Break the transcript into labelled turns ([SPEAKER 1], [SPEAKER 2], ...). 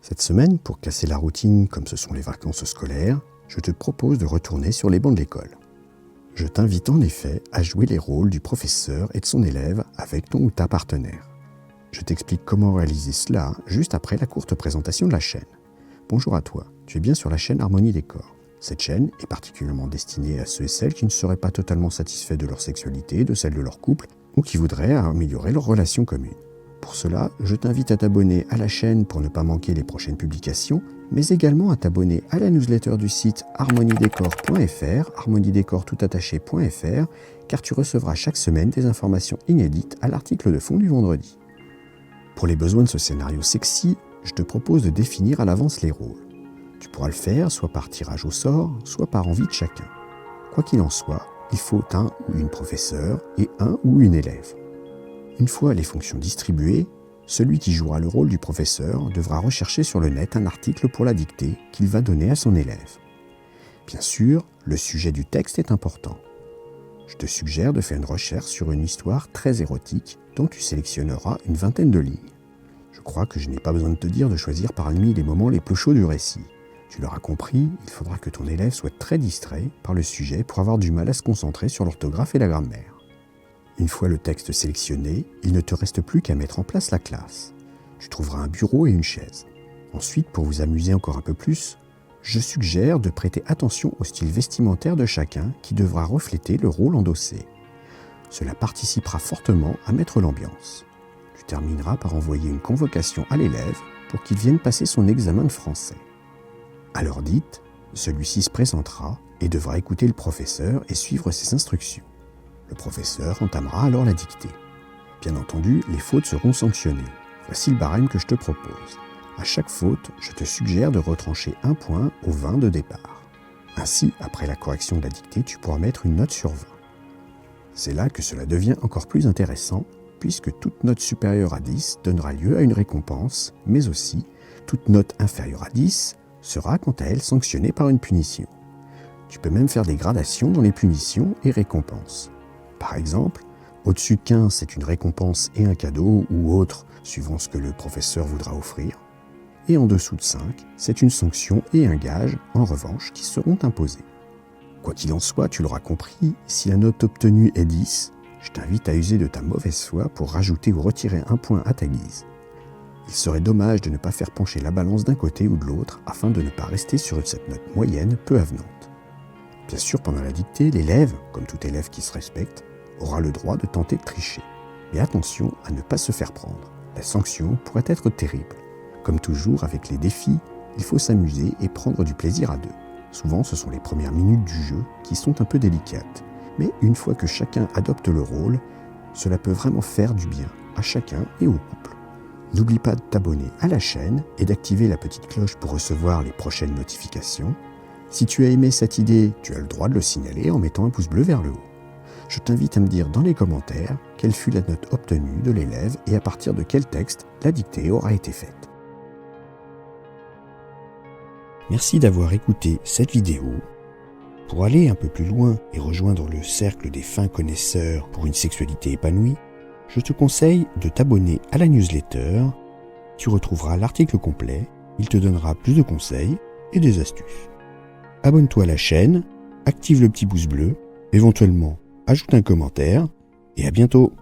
[SPEAKER 1] Cette semaine, pour casser la routine comme ce sont les vacances scolaires, je te propose de retourner sur les bancs de l'école. Je t'invite en effet à jouer les rôles du professeur et de son élève avec ton ou ta partenaire. Je t'explique comment réaliser cela juste après la courte présentation de la chaîne. Bonjour à toi, tu es bien sur la chaîne Harmonie Décor. Cette chaîne est particulièrement destinée à ceux et celles qui ne seraient pas totalement satisfaits de leur sexualité, de celle de leur couple, ou qui voudraient améliorer leurs relations communes. Pour cela, je t'invite à t'abonner à la chaîne pour ne pas manquer les prochaines publications, mais également à t'abonner à la newsletter du site harmoniedécor.fr, harmoniedécor.fr, car tu recevras chaque semaine des informations inédites à l'article de fond du vendredi. Pour les besoins de ce scénario sexy, je te propose de définir à l'avance les rôles. Tu pourras le faire soit par tirage au sort, soit par envie de chacun. Quoi qu'il en soit, il faut un ou une professeur et un ou une élève. Une fois les fonctions distribuées, celui qui jouera le rôle du professeur devra rechercher sur le net un article pour la dictée qu'il va donner à son élève. Bien sûr, le sujet du texte est important. Je te suggère de faire une recherche sur une histoire très érotique dont tu sélectionneras une vingtaine de lignes. Je crois que je n'ai pas besoin de te dire de choisir parmi les moments les plus chauds du récit. Tu l'auras compris, il faudra que ton élève soit très distrait par le sujet pour avoir du mal à se concentrer sur l'orthographe et la grammaire. Une fois le texte sélectionné, il ne te reste plus qu'à mettre en place la classe. Tu trouveras un bureau et une chaise. Ensuite, pour vous amuser encore un peu plus, je suggère de prêter attention au style vestimentaire de chacun qui devra refléter le rôle endossé. Cela participera fortement à mettre l'ambiance. Tu termineras par envoyer une convocation à l'élève pour qu'il vienne passer son examen de français. À l'heure dite, celui-ci se présentera et devra écouter le professeur et suivre ses instructions. Le professeur entamera alors la dictée. Bien entendu, les fautes seront sanctionnées. Voici le barème que je te propose. À chaque faute, je te suggère de retrancher 1 point au 20 de départ. Ainsi, après la correction de la dictée, tu pourras mettre une note sur 20. C'est là que cela devient encore plus intéressant, puisque toute note supérieure à 10 donnera lieu à une récompense, mais aussi toute note inférieure à 10 sera quant à elle sanctionnée par une punition. Tu peux même faire des gradations dans les punitions et récompenses. Par exemple, au-dessus de 15, c'est une récompense et un cadeau ou autre, suivant ce que le professeur voudra offrir. Et en dessous de 5, c'est une sanction et un gage, en revanche, qui seront imposés. Quoi qu'il en soit, tu l'auras compris, si la note obtenue est 10, je t'invite à user de ta mauvaise foi pour rajouter ou retirer 1 point à ta guise. Il serait dommage de ne pas faire pencher la balance d'un côté ou de l'autre afin de ne pas rester sur cette note moyenne peu avenante. Bien sûr, pendant la dictée, l'élève, comme tout élève qui se respecte, aura le droit de tenter de tricher. Mais attention à ne pas se faire prendre. La sanction pourrait être terrible. Comme toujours, avec les défis, il faut s'amuser et prendre du plaisir à deux. Souvent, ce sont les premières minutes du jeu qui sont un peu délicates. Mais une fois que chacun adopte le rôle, cela peut vraiment faire du bien à chacun et au couple. N'oublie pas de t'abonner à la chaîne et d'activer la petite cloche pour recevoir les prochaines notifications. Si tu as aimé cette idée, tu as le droit de le signaler en mettant un pouce bleu vers le haut. Je t'invite à me dire dans les commentaires quelle fut la note obtenue de l'élève et à partir de quel texte la dictée aura été faite. Merci d'avoir écouté cette vidéo. Pour aller un peu plus loin et rejoindre le cercle des fins connaisseurs pour une sexualité épanouie, je te conseille de t'abonner à la newsletter. Tu retrouveras l'article complet, il te donnera plus de conseils et des astuces. Abonne-toi à la chaîne, active le petit pouce bleu, éventuellement ajoute un commentaire et à bientôt.